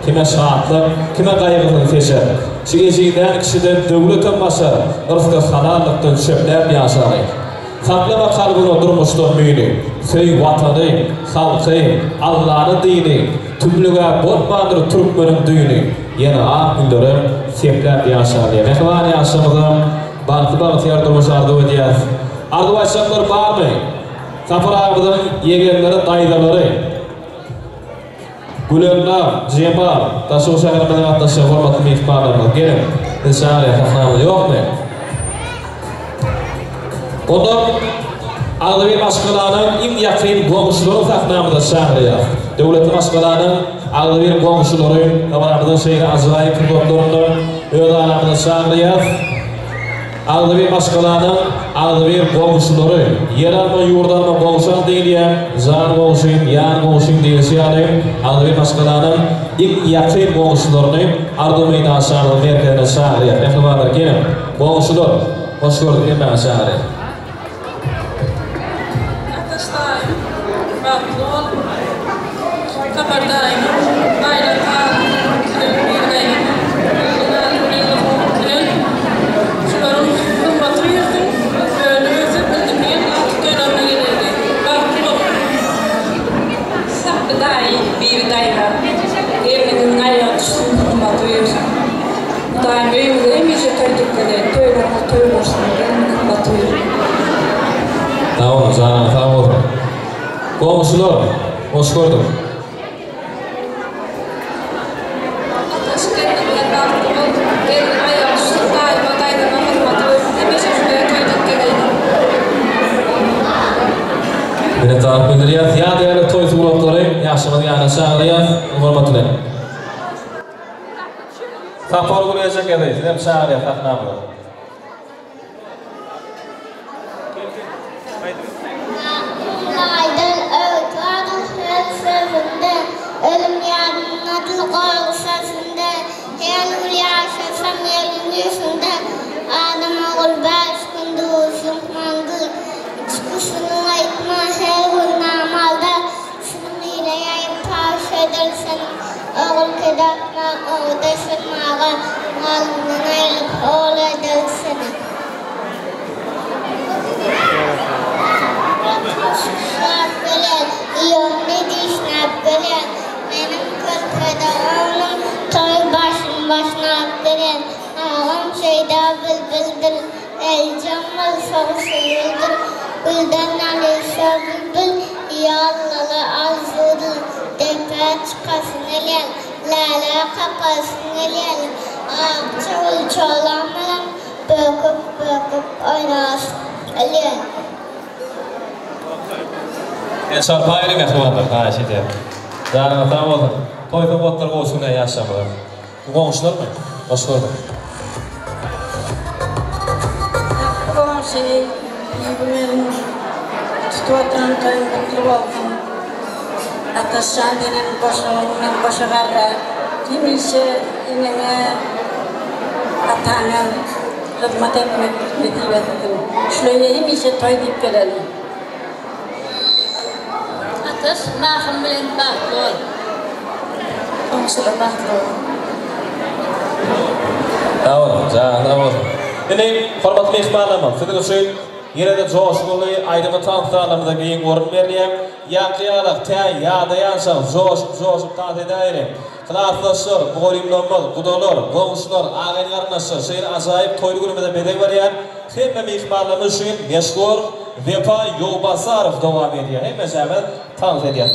Kime şahatlı, kime gayrının feşer. Şigeciğinden kişiden dövlet olmasa, ırfı halallıktan şöpler yaşarı. Saklı ve kalbin oturmuştur müyni. Söy vatanı, halkı, Allah'ın dini, tümlüge botmandır Türkmenin düğünü. Yine ağ gündürü sepler yaşarı. Mehvani yaşamıda, bankı bağıtıyar durmuş ardu ediyaz. Ardu başlıklar bağ mı? Safır ağabıdın yegenleri, daydaları. Gülönler, Cemal, taşı şehir medeniyatında şehirmatı mihbarlarına gelin. İnşallah yakınlarımız yok mu? Ondan Ağlıbey Maşkalanın en yakın komşuları taknamıda şehriye. Devleti Maşkalanın Ağlıbey komşuları, Kamarabı'nın şehri Azrail kırgotlarında Öğdanamıda şehriye. Ağlıbey Maşkalanın Ağlıbey komşuları, yer alma yurdanma komşan değil ya, zan komşuyum, yan komşuyum değilse yani Ağlıbey Maşkalanın en yakın komşularını Ardu Meydan şehriye merkezine şehriye. Mehlibalar gelin, komşular, hoş gördük hemen şehriye. Tamam, canım, tamam oldu. Komşular, hoş gördük. Beni tarif edilýär, ya değerli toy suratları, yaşamını yana çağırýar, hormat bilen. Tapar gurýajak edi, hem çağırýar taknamda. Ölüm yadına tılgı sesinde, her ul yaşasam yerin yüzünde, adam oğul 5 günde uzunmandı. Çıkışını aytma her ul namalda, sınırıyla yayıp taş edersen, oğul kedakma oğudasın mağa, malından ayrılıp oğul edersen. Şart gelen, iyom ne dişnap gelen, benim kırkada oğlum toy başına gelen, ağam şeyda bülbüldür, elcam ol soğusu yıldır, gülden alışa bülbül, yallalı arzudur, depe çıkasın elyen, lala kakasın elyen, ağabça ulçoğlamadan, böküp oynasın elyen. Enşar bayram mehmanlar, ha şeyde. Canım, tamam oldu. Toyda botlar olsun ya yaşamalar. Bu komşular mı? Hoş gördük. Komşu, benim tutuvatın toyun kutlu olsun. Ataşan benim boşagarra. Kimişe inene atanın hizmet etmek netibetim. Şöyle kimişe toy deyip gelelim. Atas mahkum bilen bahtol. Komşular bahtol. Tamam, tamam oldu. Şimdi hormatly mehmanlarım, sizin için yine de coşkulu ayrımı tanıtlarımızda giyin görün verliyem. Yakıyarak ten ya dayansa coşup taht edeyim. Kılaatlaşır, boğulimlanmaz, kudalar, komşular, ağın yarınası, seyir azayip toylu günümüzde bedek var. Hem mehmanlarımız için meşgul Vefa Yolbasarov devam ediyor. Hem mesela tanıt ediyor.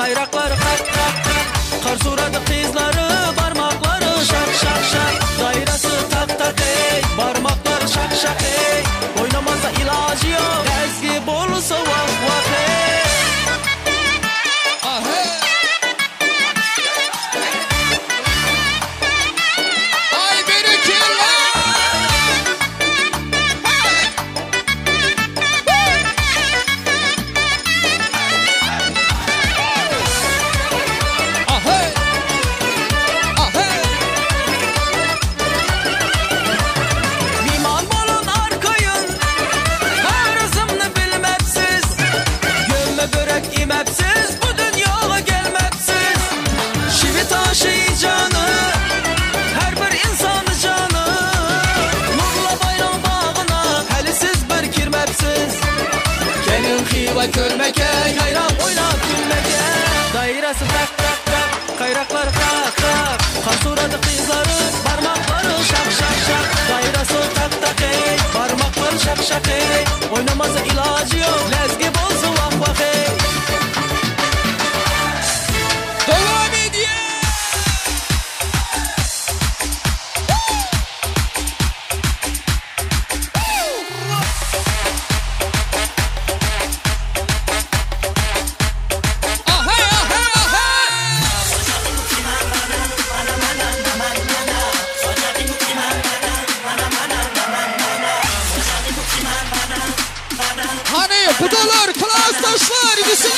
Kayrakları kak kak kak. Kar suradı kızları parmakları şak şak şak. Dairesi tak tak ey parmakları şak şak ey. Oynamazsa ilacı yok ezgi bolsa vak vak ey. Kölmeke, kayrak oynat gülmeke. Dairesi tak tak tak, kayraklar kak kak. Kasuradı kızları, parmakları şak şak şak. Dairesi tak tak ey, parmakları şak şak ey. Oynamazsa ilacı yok, lezgi bolsa vah vah ey. Devam ediyor. Budalar, klas taşlar, gitsin.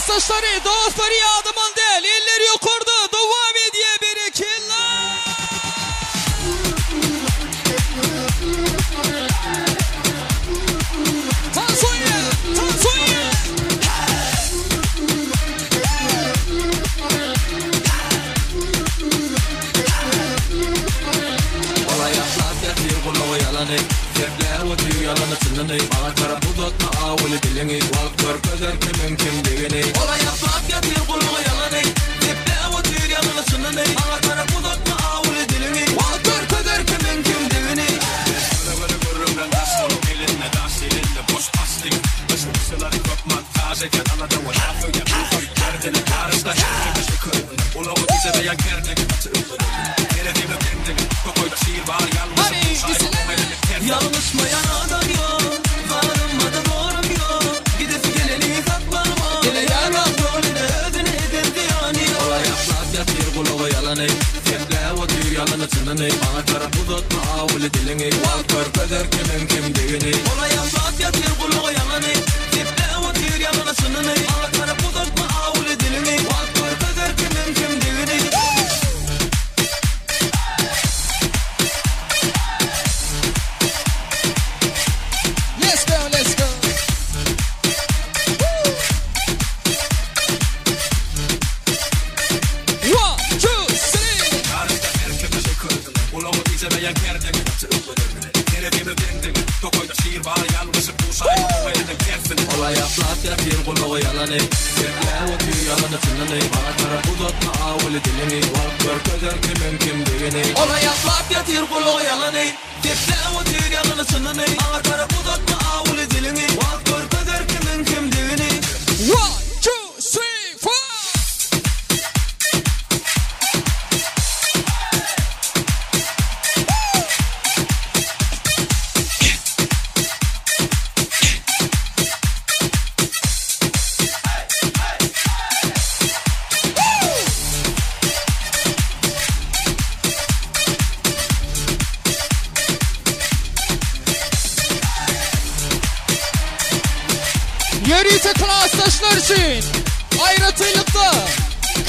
Saçları doğu feryadım değil, eller yukarıda devam ediyor bir ikiller. Tansonya, Tansonya. Olay yaplat yatir kulağı yalanı. Yerler o diyor yalanı tınlanı. Bana kara budatma avulu dilini. Vaktör közer kimin kim digini. Olay yaplat yatir kulağı yalanı. Yerler o diyor yalanı tınlanı. Bana kara budatma avulu dilini. Vaktör közer kimin kim digini. Böyle görürüm ben taslarım elinle das elinde boş pastik. Başım kısaları kopmak taze ken anada o lafı yapıyor. Derdini karısla şarkı şıkır. Ula o bize veya gernek atı. Nerediğime bendim. Kokoyda şiir var yalnız. Yanlışmayan adam yok. Varılmadı doğrum yok. Gidip geleni katlanma. Gele yalan rolüne ödün edildi yani. Olay yaplat yatır kulağı yalanı. Yetle o diyor yalanı tınını. Bana kara budatma avulu dilini. Vaktör köder kimin kim digini. Olay yaplat yatır kulağı yalanı. Yetle o diyor yalanı tınını. Bana kara budatma avulu dilini. Vaktör köder kimin kim digini. kulluğu yalanı Tekle o tüy yalanı tınlanı Bana taraf uzatma avulu dilini Bak gör közer kimin kim digini Ola yaklap yatir kulluğu yalanı Tekle o tüy yalanı tınlanı Bana taraf uzatma avulu dilini Bak gör közer kimin kim digini 1, 2, 3, 4. Yeriyse klastaşlar için ayrıtılıkta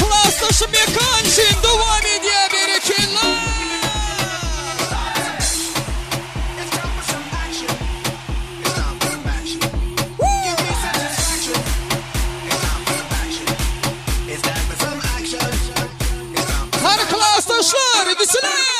klastaşım yakan için devam ediyor berekinler. Her klastaşlar gitsinler.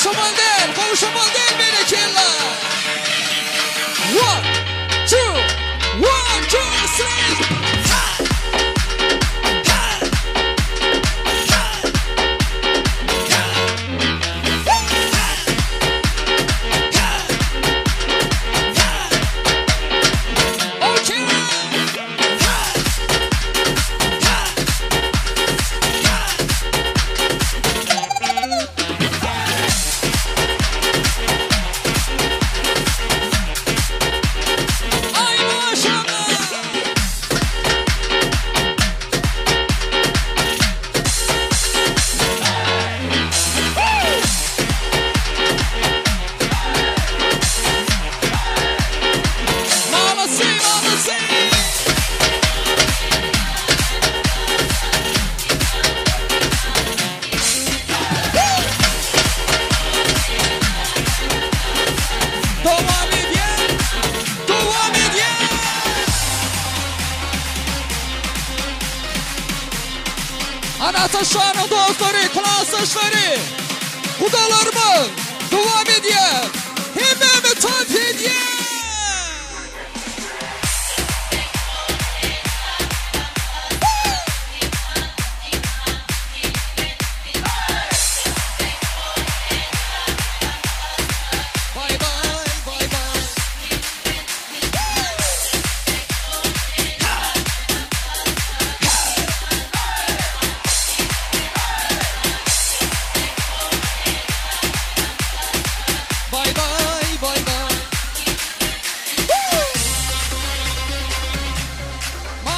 Kavuşamal değil beni killer. 1, 2, 1, 2, 3. Anahtaşlarının dostları, klasaşları, kudalarımın devam ediyor. Hemimi tanıt ediyor.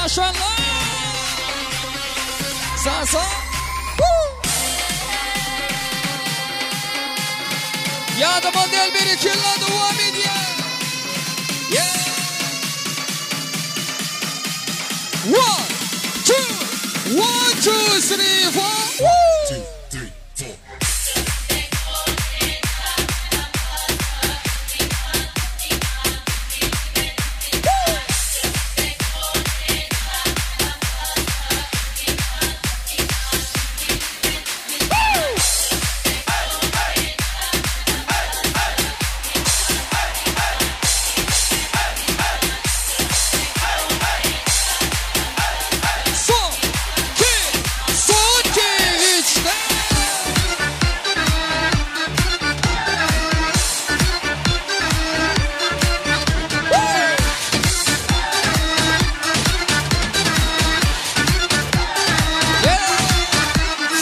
Maşallah. Sağ. Ya da model bir killa devam ediyor. Yeah. 1, 2, 1, 2, 3, 4. Woo. 2, 3, 4.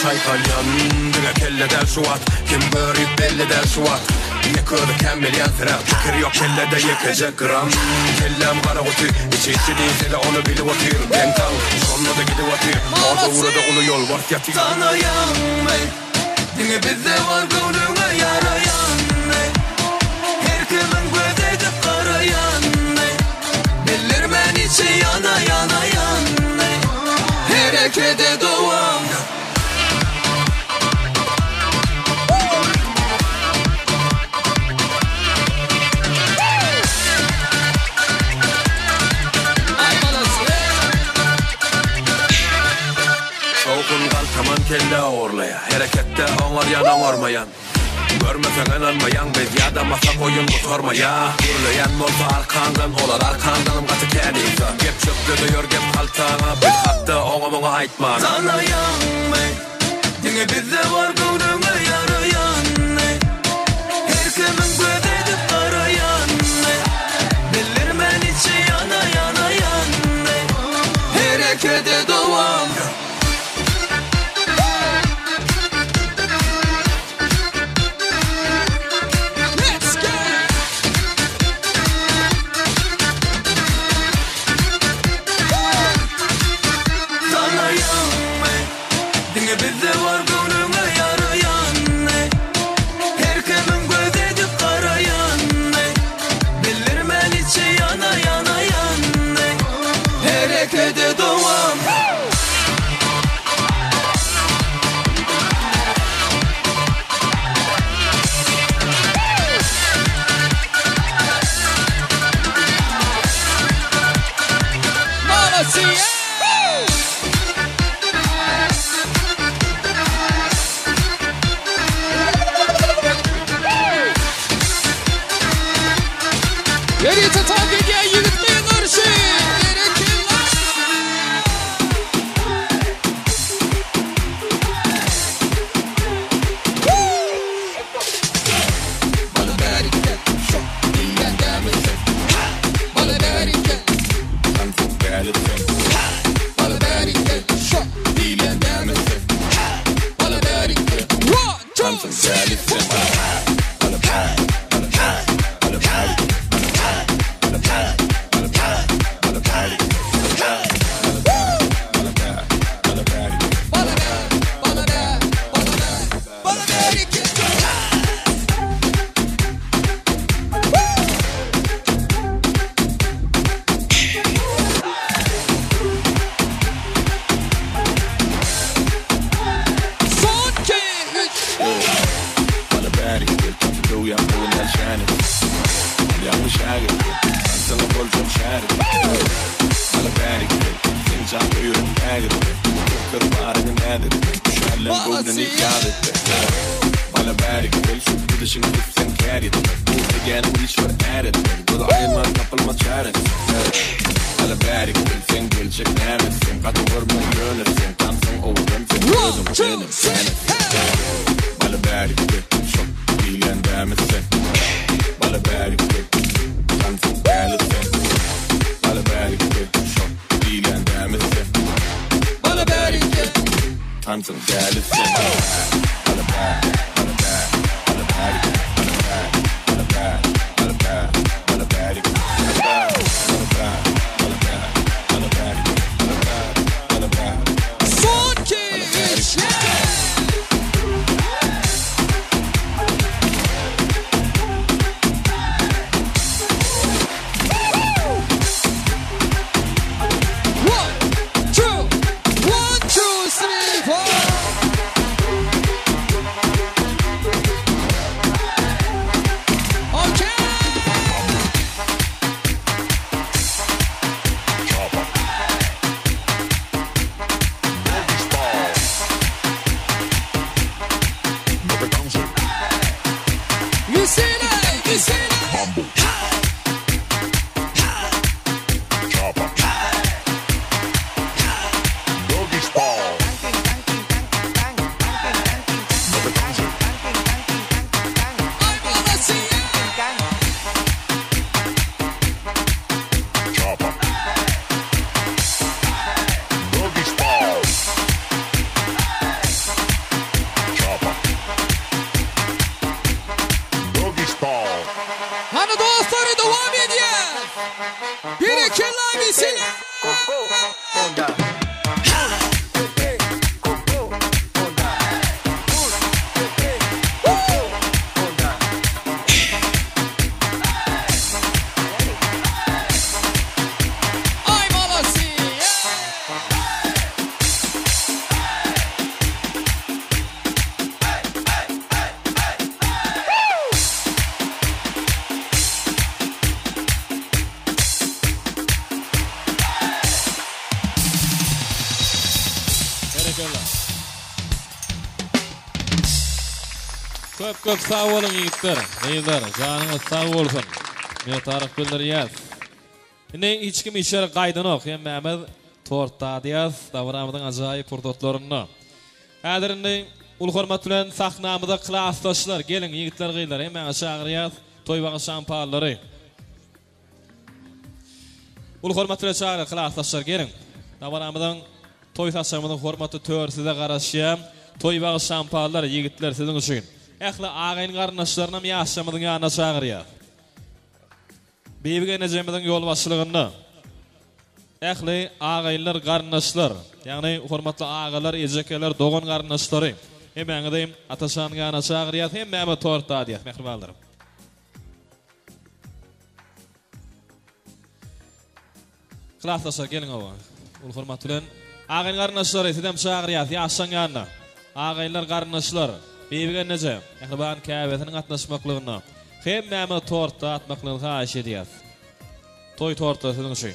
Saykalyan düne kelleden suat Kim börük belleden suat Yıkırdı kemmeleyen fren Fikir yok kellede yıkacak gram Kellem kara otur İçi değilse onu bilip otur Ben kal sonuna da gidip otur Orada uğrada onu yol var yatır Sana yanme Dine bizde var gönlüme yarayan Her kimin gözeydi karayan Bilir ben içi yana Harekete doğam Taman kelle orlaya Harekette onlar yanan ormayan Görmesen inanmayan Biz yada masa koyun bu sormaya Gürleyen olsa arkandan Olar arkandanım katı kendiyse Gep çıktı diyor gep kaltana Biz hatta ona aitman Sana yanme Dine bizde var gönlüme yarayan Her kimin gözeydi karayan Bilir ben içi yana Harekete doğam Bizde var gönlüme yarayan Her kimin gözeydi karayan Bilir ben içi yana Harekete doğam delisin. Bana bad, bana bad, bana bad, bana bad, bana bad, bana bad, Köp sağ olun yiğitler. Neyler? Canınız sağ olsun. Ne taraf bildiriyaz. Ne hiç kim işler qaydan ok. Hem Mehmet tortda diyaz. Davramıdan acayip purdotlarını. Hadirinde ul hormat bilen sahnamıda klassdaşlar gelin yiğitler gıylar. Hemen çağırıyaz. Toy bağı şampallary. Ul hormat bilen çağırı klassdaşlar gelin. Davramıdan toy saçamının hormatı törsüde garaşyam. Toy bağı şampallary yiğitler sizin üçün. Ähli ağayn garnaşlaryna ýaşamydyň ýanyna çagyrýar. Beýbige nejemediň ýol başlygyny. Ähli ağaýlar garnaşlar, ýagny hormatly ağalar, ejekeler, dogan garnaşlary. Hemeňe ataşan ýanyna çagyrýar, hemme torta diýär, mehribanlarym. Klassdaşlar gelin owa. Ul hormat bilen ağayn garnaşlary sizem çagyrýar, ýaşan ýanyna. Ağaýlar garnaşlar Beýbige neje? Ähliban käbetiniň atnaşmaklygyna. Hemme torta atmaklygyny haýyş edýär. Toy torta sizin üçin.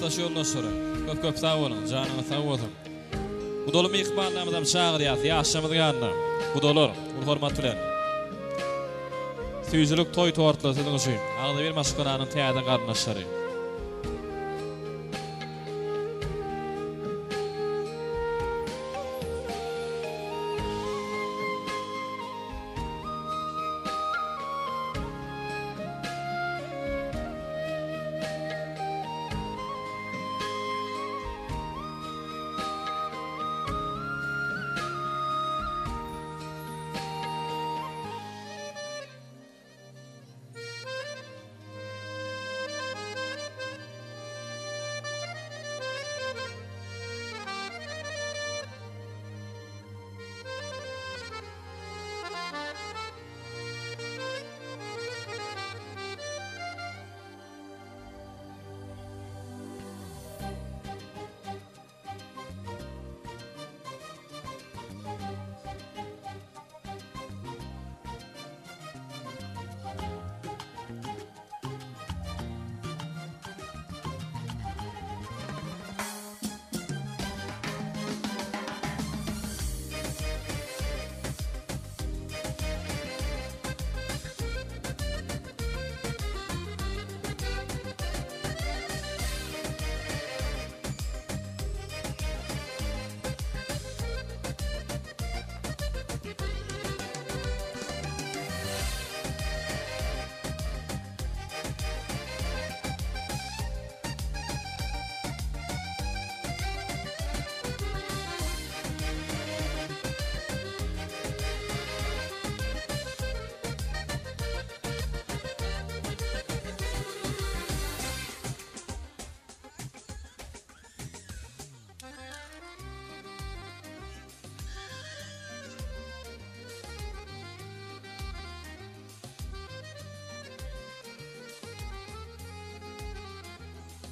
Ahtaş yoldaşları. Köp sağ olun, canına sağ olun. Bu dolu mihmanlarımızdan çağırıyat, yaşamıdı yanına. Bu dolur, bu hormat bilen. Süyüzülük toy tortlu sizin için. Ağda bir maşkalanın teyada karnaşları.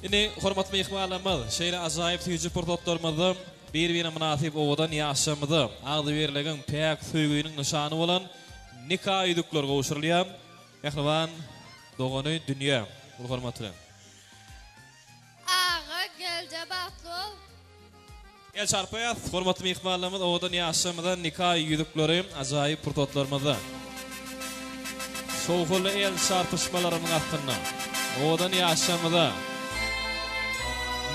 Ini hormatly mehmanlarymyz, şeýle ajaýyp tüýjü portotlarymyzy bir-birine münasip owadan ýaşamyzy, agdy berlegen pek söýgüniň nişany bolan nikah ýüdükler gowşurulýar. Mehriban dogany dünýä. Bu hormatly. Ağa gelce batlı. El çarpaýat, hormatly mehmanlarymyz owadan ýaşamyzy nikah ýüdükleri ajaýyp portotlarymyzy. Soğuklu el çarpışmalarymyň atdyna owadan ýaşamyzy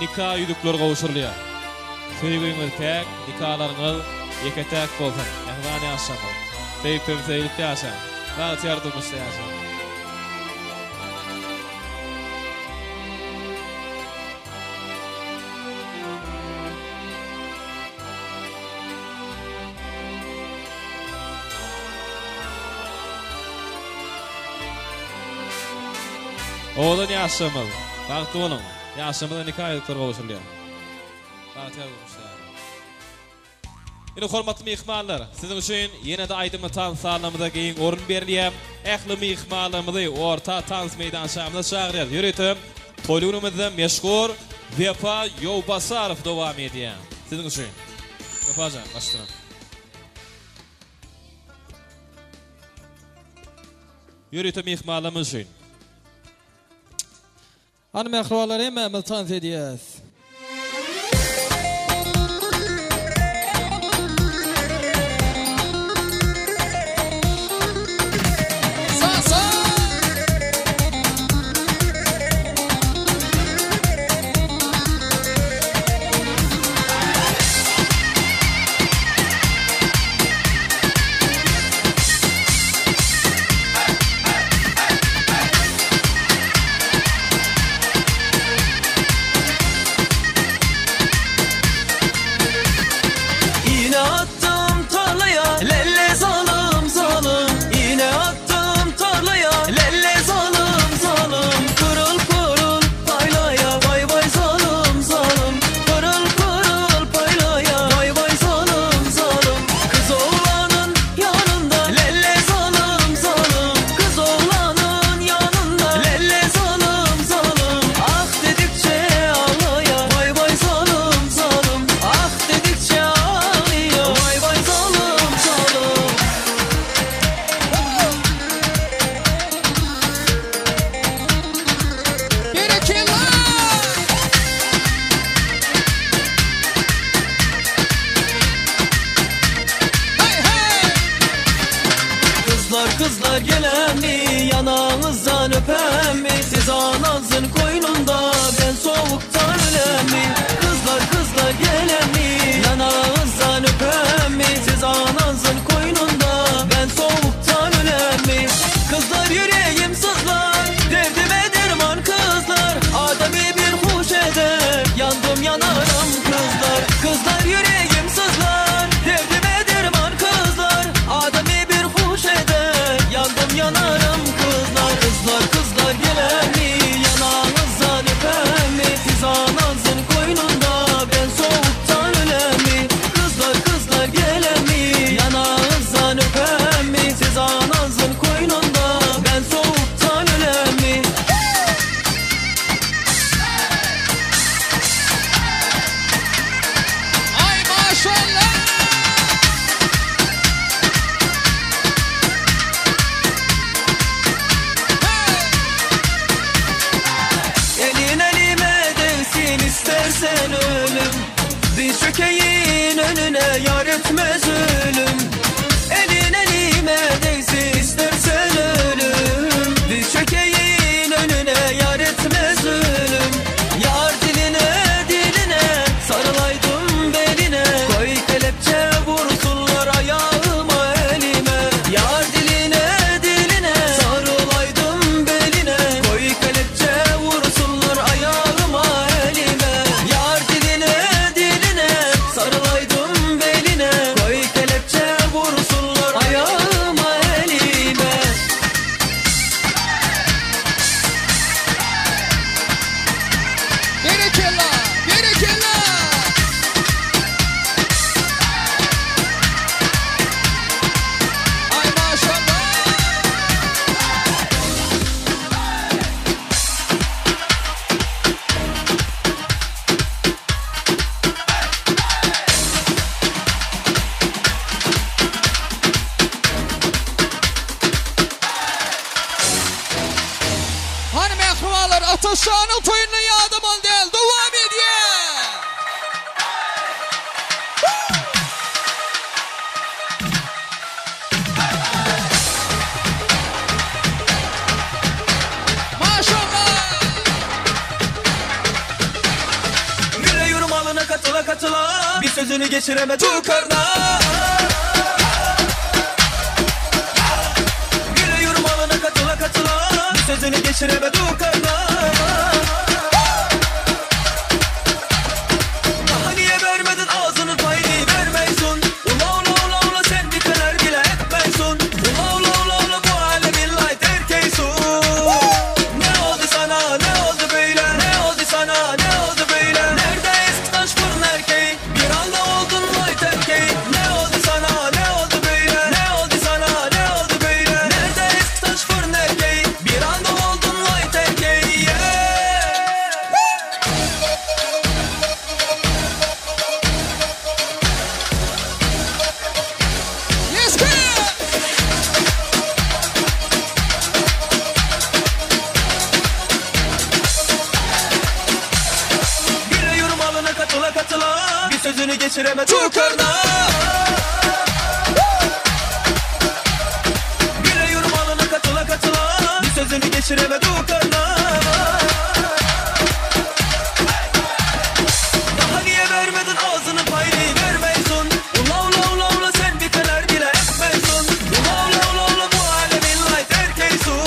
nikah ýüdükler gowşurulýar. Söýgüňiz pek, nikahlarynız ýeketek bolsun. Mehriban ýaşama. Teýip ýaşa. Rahat ýardymyş ýaşa. Oğlan yaşamalı. Baktı onun. Yaşamalı nikah ýüdükler gowşurulýar. Rahat ýardymyş. Ine hormatly mehmanlar, sizin üçin ýene-de aýdymly tans salamyda geň orun berilýär. Ähli mehmanlarymyzy orta tans meýdançamyna çagyrýar. Ýöretim, toýlugymyzda meşhur Vefa Ýowbasarow dowam edýär. Sizin üçin. Vefajan, başlayalım. Ýöretim mehmanlarymyz üçin. Hanım ähwalarym mämel tans edýäs. soğuktan ölen mi? Kızlar gelen mi? Yanağınızdan öpen mi? Siz ananızın koynunda, ben soğuktan ölen mi? Kızlar yüreğim sızlar, derdime derman kızlar. Adem'i bir hoş eder, yandım yanarım kızlar. Kızlar yüreğim sızlar, derdime derman kızlar. Adem'i bir hoş eder, yandım yanarım kızlar. Kızlar gelen mi? Yanağınızdan öpen mi? Siz ananızın koynunda, ben soğuktan ölen mi? Kızlar gelen mi? Yanağınızdan öpen mi? Siz ananızın koynunda, ben soğuktan ölen mi? Ay maşallah. Elin elime değsin istersen ölüm. Diz çökeğin önüne yar etmez ölüm. Elin elime değsin istersen ölüm. Diz çökeğin önüne yar etmez ölüm. Yar diline sarılaydım beline. Koy kelepçe vursunlar ayağıma elime. Yar diline sarılaydım beline. Koy kelepçe vursunlar ayağıma elime. Yar diline sarılaydım beline. Koy kelepçe vursunlar ayağıma elime. Berekella. Ay maşallah. Hanım akrabalar, Ataşan'ın toyuna yardımın değil, devam ediyor. Maşallah. Güle yurmalına katıla bir sözünü geçiremedi karna. Güle yurmalına katıla bir sözünü geçiremedi karna. Daha niye vermedin ağzının payını vermeysun? Ula sen bir kadar bile etmeysun. Ula bu alemin light erkeysun. Ne oldu sana, ne oldu böyle? Ne oldu sana, ne oldu böyle? Nerede eski taş fırın erkeği? Bir anda oldun light erkeği. Ne oldu sana, ne oldu böyle? Ne oldu sana, ne oldu böyle? Nerede eski taş fırın erkeği? Bir anda oldun light erkeği. Yeah. Yes, girl. Güle yurmalına katıla bir sözünü geçiremedi karna. Güle yurmalına katıla bir sözünü geçiremedi karna. Daha niye vermedin ağzının payını vermeysun? Ula sen bir kadar bile etmeysun. Ula bu alemin light erkeysun.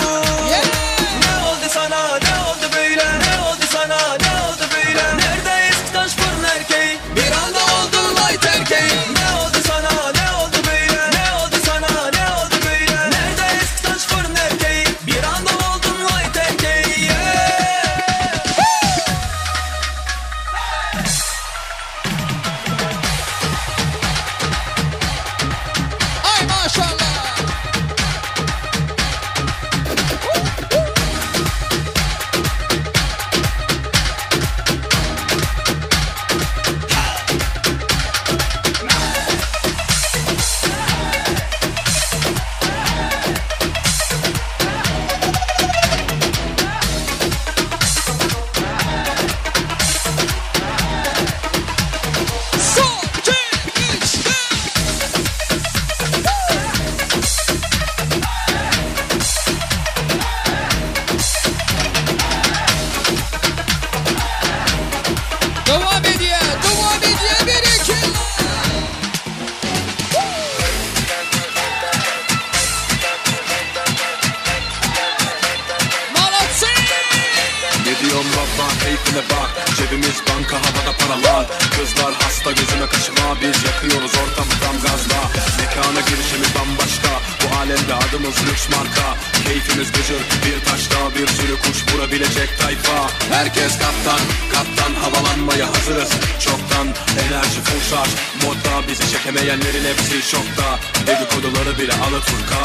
Ne oldu sana, ne oldu böyle? Ne oldu sana, ne oldu böyle? Nerede eski taş fırın erkeği? Bir anda oldun light erkeği. Ne oldu sana, ne oldu böyle? Ne oldu sana, ne oldu böyle? Nerede eski taş fırın erkeği? Bir anda oldun light erkeği. hasta gözüme kaşıma. Biz yakıyoruz ortamı tam gazla. Mekana girişimiz bambaşka. Bu alemde adımız lüks marka. Keyfimiz gıcır bir taşta, bir sürü kuş vurabilecek tayfa. Herkes kaptan, kaptan, havalanmaya hazırız çoktan. Enerji full şarj modda, bizi çekemeyenlerin hepsi şokta. Dedikoduları bile Alaturka.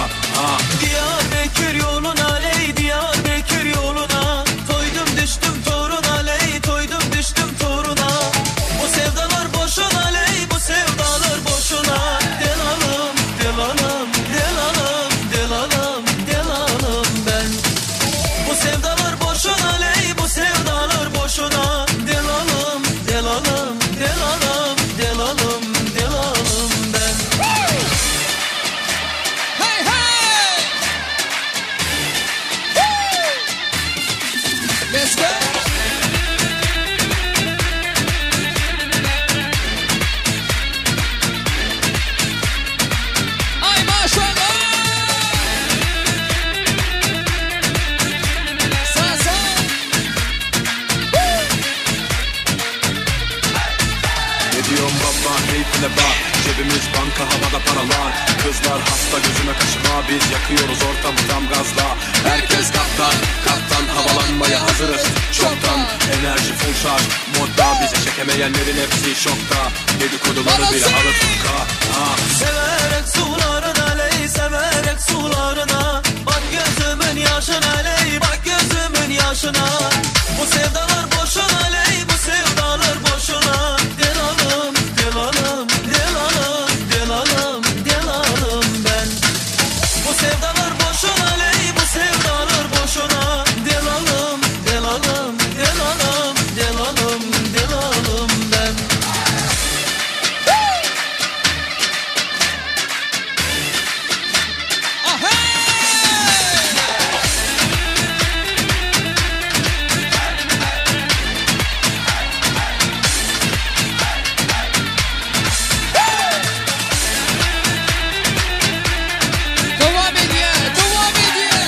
Diyarbakır yoluna ley, Diyarbakır yoluna. Toydum düştüm toruna ley, toydum düştüm toruna. Bu sevdalar boşuna ley, bu sevdalar boşuna. Delalım, delalım, delalım, delalım, delalım ben. Bu sevdalar boşuna ley, bu sevdalar boşuna. Delalım, delalım, delalım, delalım, delalım ben. Hey hey! Let's go! Ay maşallah! Sağ sağ! Ne diyorsun baba, keyfine bak. Cebimiz banka, havada paralar. Kızlar hasta gözüme kaşıma. Biz yakıyoruz ortamı tam gazla. Herkes kaptan, kaptan, havalanmaya hazırız çoktan. Enerji full şarj modda, bizi çekemeyenlerin hepsi şokta. Dedikoduları bile Alaturka. Severek sularına ley, severek sularına. Bak gözümün yaşına ley, bak gözümün yaşına. Bu sevdalar boşuna ley, bu sevdalar boşuna. Delalım, delalım, delalım, delalım, delalım ben. Bu sevdalar boşuna ley, bu sevdalar boşuna. Delalım, delalım, delalım, delalım, delalım ben. Ah hey! Devam ediyor, devam ediyor.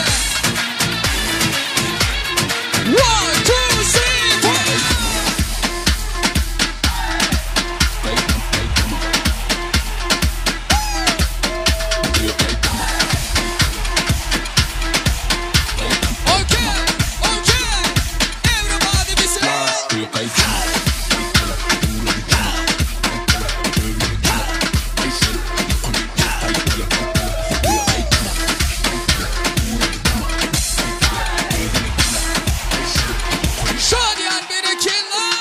1, 2, 3, 4. Okay, okay. Everybody be safe. Şadiyen bir killer.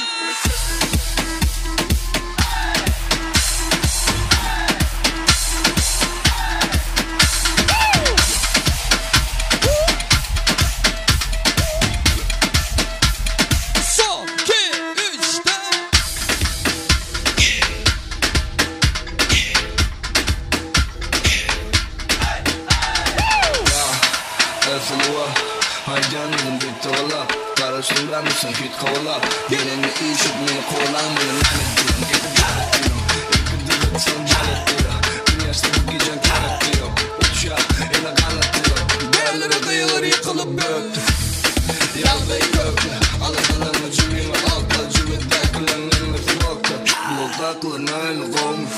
Son, 2, 3, 4. Nasıl Haycanlıyım bitti valla. Karışım ben misin hit kovala. Geleni iyi şutmayı kullanmayın. Gidip yaratıyor. Gidip sen yaratıyor. Üniversite bu gecen karatıyor. Uçak ile kanatıyor. Değerleri kıyılar yıkılıp böktü. Yalda yıköktü. Alıklarını cümlemi altta. Cümledekilerin nefsi boktu. Bultaklarına öyle kovmuş.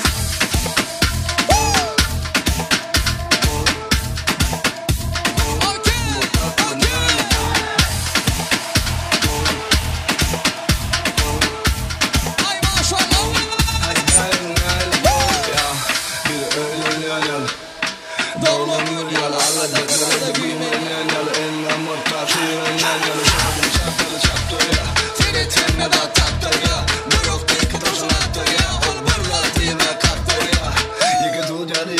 Ay maşallah. Dolanıyor yalarla da kırada bilmeyen yalı en amor taşıyan yalı şapkalı çaptırıyor. Seni tenme da taktırıyor. Bu yok tek taşın attırıyor. Ol burla diye kattırıyor. Yıkıtıl cadı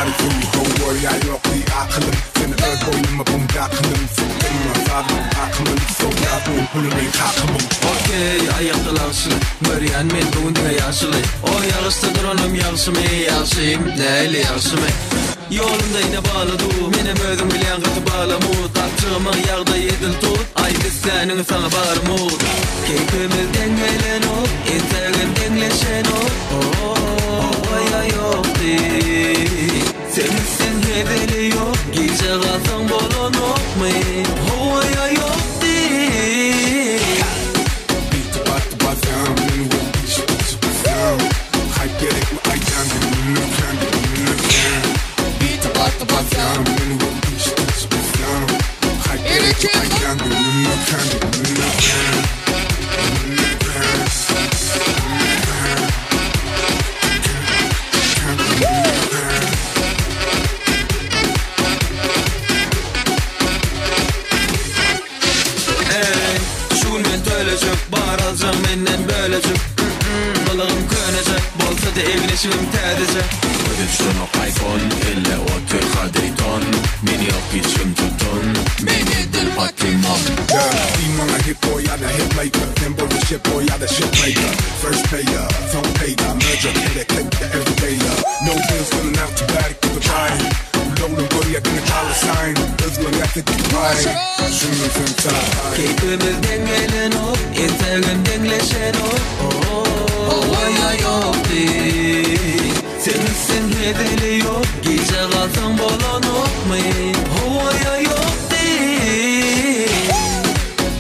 California, don't worry, I love the aklım. Seni öz boynuma bum takılım. Benim azabım aklım. Soğuklarım pulunu takımım. Okey, ayaktalanışın Görüyen men bugün dine yaşılay O yağıştadır onum yağışımı Yağışayım, neyle yağışımı Yolunda yine bağladı Menem özüm bilen katı bağlamu Tapçığımın yağda yedil tut Ay bizsenin sana bağırmut Keyfimiz dengelen o İntegin dengleşen o Havaya yok değil Sensin hedeli yok Gece kalsan bolon yok mu Havaya yok değil Bazam, beni bu bazam Hype gerek mi aydan dinlemken Beat'e battı bazam, beni bu bazam Hype gerek mi aydan dinlemken Alacağım menden böylece Balığım könecek Bolsa da evleşimim tədecek Ödüşün o iPhone Elle o tür kadriton Meni yok içim tutun Meni dil Pokemon İmana hip boy ya da hit maker Tempo the shit boy ya da shit maker First payer, don't pay da Merger, hit click the everydayer No bills running out to back to the buy Rolling buraya dine dollar sign Özgür yaptık bir pay Şunun sen sağ Keyfimiz dengelen o İntegin dengleşen o Havaya yok değil Sensin hedeli yok Gece kalsan bolon yok mu Havaya yok değil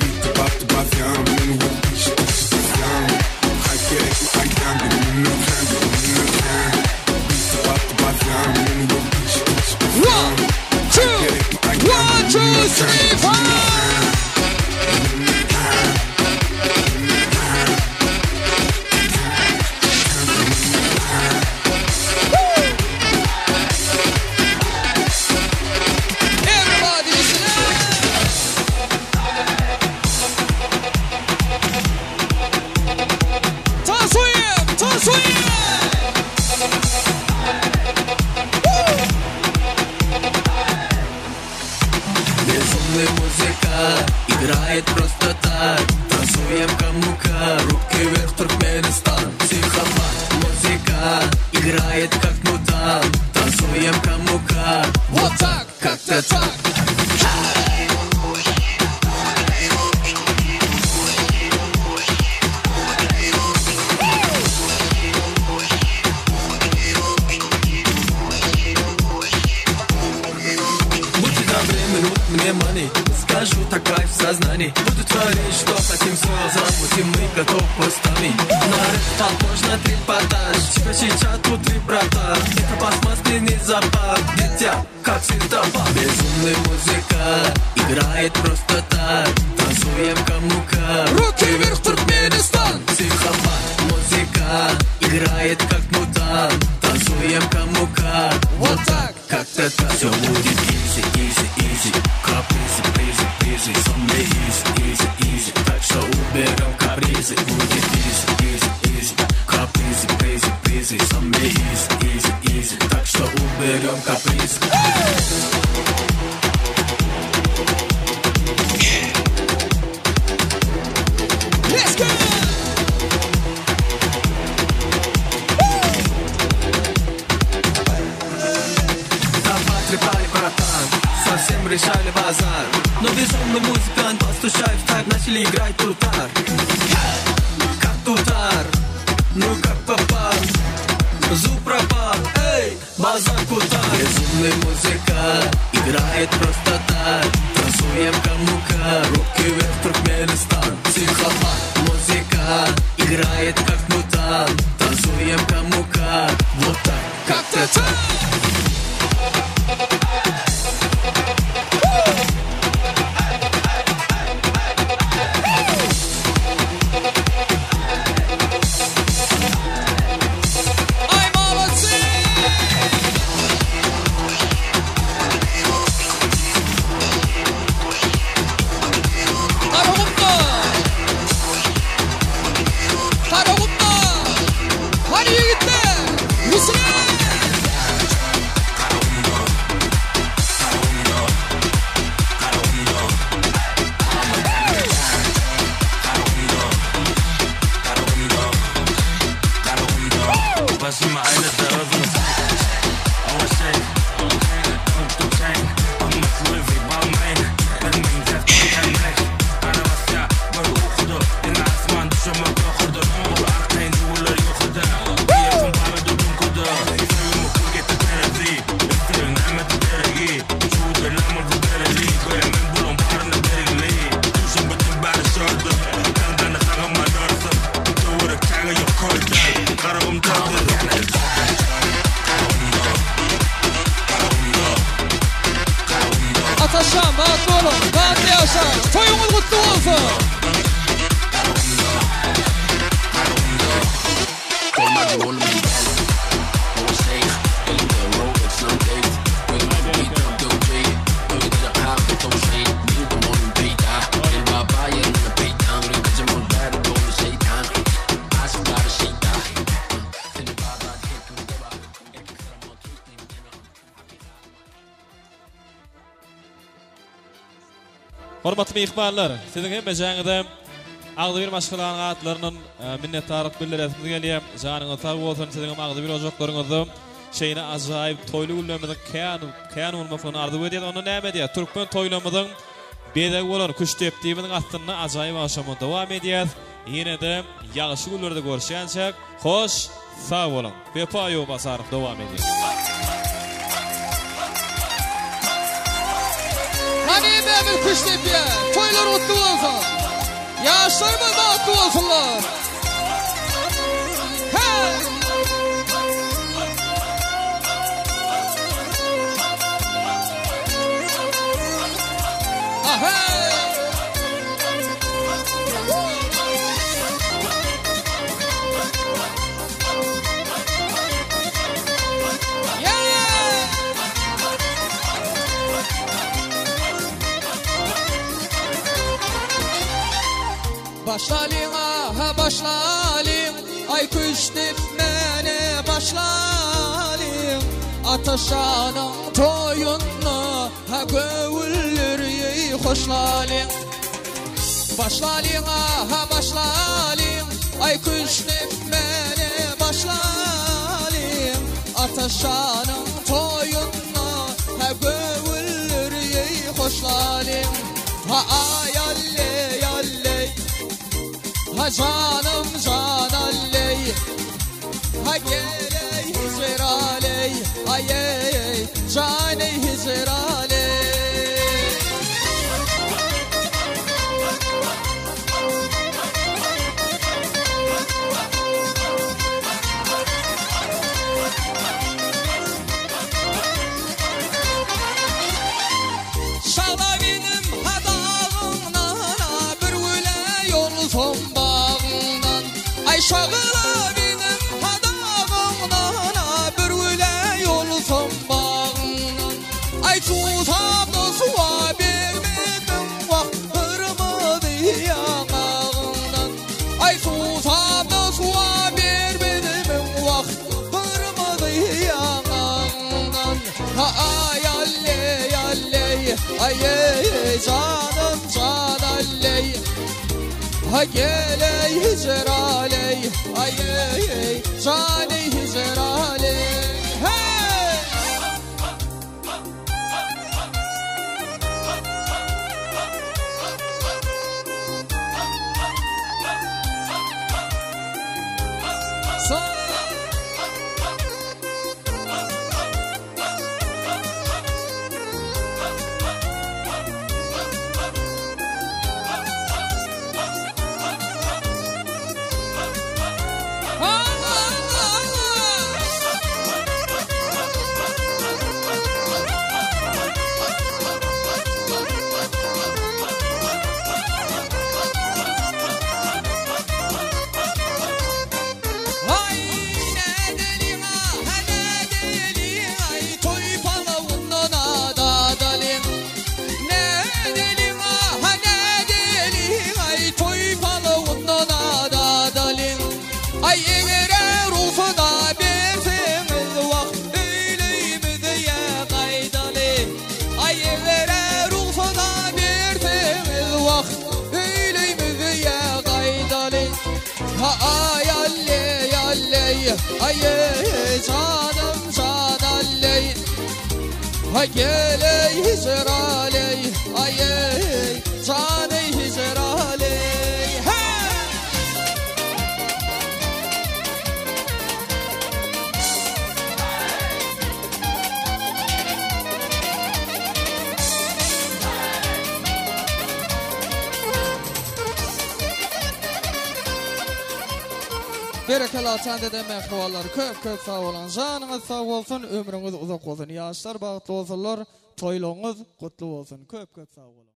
Beat'e battı bazam Beni bu bazam Hype gerek mi aydan dinlemken Beat'e battı bazam Beni bu bazam Hype gerek mi aydan dinlemken Играет просто так Танцуем кому-ка Руки вверх, Туркменистан Психопат Музыка Играет как мутант Танцуем кому-ка Вот так, как-то так Будьте добры, минут мне money Скажу так кайф в сознании Буду творить, что хотим, все замутим Мы готов постами На рэп можно трипотаж Типа сейчас тут три брата Это пластмассный запах Дитя, как звездопад Безумный музыка Играет просто так Танцуем кому-ка Руки вверх, Туркменистан Психопат Музыка Играет как мутант Танцуем кому-ка Вот так, как-то так Все будет easy, easy, easy Капризы, призы, призы Со мной easy, easy, easy Так что уберем капризы Будет easy, easy, easy Капризы, призы, призы Со мной easy, easy, easy Так что уберем капризы Let's go! Трепали, братан, совсем решали базар Но безумный музыкант, постучали в тайп Начали играть тутар Как тутар, ну как попал Зуб пропал, эй, базар кутар Безумный музыкант, играет просто так Танцуем кому-ка, руки вверх, Туркменистан Психопат, музыка, играет как мутант Танцуем кому-ка, вот так, как-то так yaşam, batlı olun, batlı yaşam. Toyunuz kutlu olsun. Hormatly mehmanlar, sizin hem mejaňyda Agdyr maşgalaryň atlarynyň minnetdarlyk bildiräsimiz gelýär. Janyňyz sag bolsun, sizin hem Agdyr ojaqlaryňyzy şeýle ajaýyp toýly günlerimizi kän bolmasyny arzu edýär. Onu näme diýär? Türkmen toýlamyzyň bedeg bolan kuş tepdiýimiň astyny ajaýyp aşamda dowam edýär. Ýene-de ýagşy günlerde görüşýänçek, hoş, sag bolun. Bepaýo basaryp dowam edýär. Hanımefendi kuş tepiye, toylar mutlu olsun. Yaşlarımız da mutlu olsunlar. Hey! Ah hey! Başlalin aha başlalin, ay küştip mene başlalin. Ataşanın toyunna ha gövülleri hoşlalin. Başlalin aha başlalin, ay küştip mene başlalin. Ataşanın toyunna ha gövülleri hoşlalin. Ha ayalle yalle, ha canım canalley, ha geley hicraley, ay ey caney hicraley. Şağla benim hadağımdan bir güle yol son bağından. Ay şağla benim hadağımdan bir güle yol son bağından. Ay tutamda suğa vermedim vaktırmadı yanağından. Ay tutamda suğa vermedim vaktırmadı yanağından. Ha ay alley alley, ay ey canım canalley, ha geley hicraley, ay ey caney hicraley. Hey! Ay canım canalley, ha geley hicraley, ay caney hicraley. Berekeler sende de mehruallar, köp sağ olun. Canınız sağ olsun, ömrünüz uzak olsun. Yaşlar bağıtlı olsunlar. toyluğunuz kutlu olsun. Köp köp sağ olun.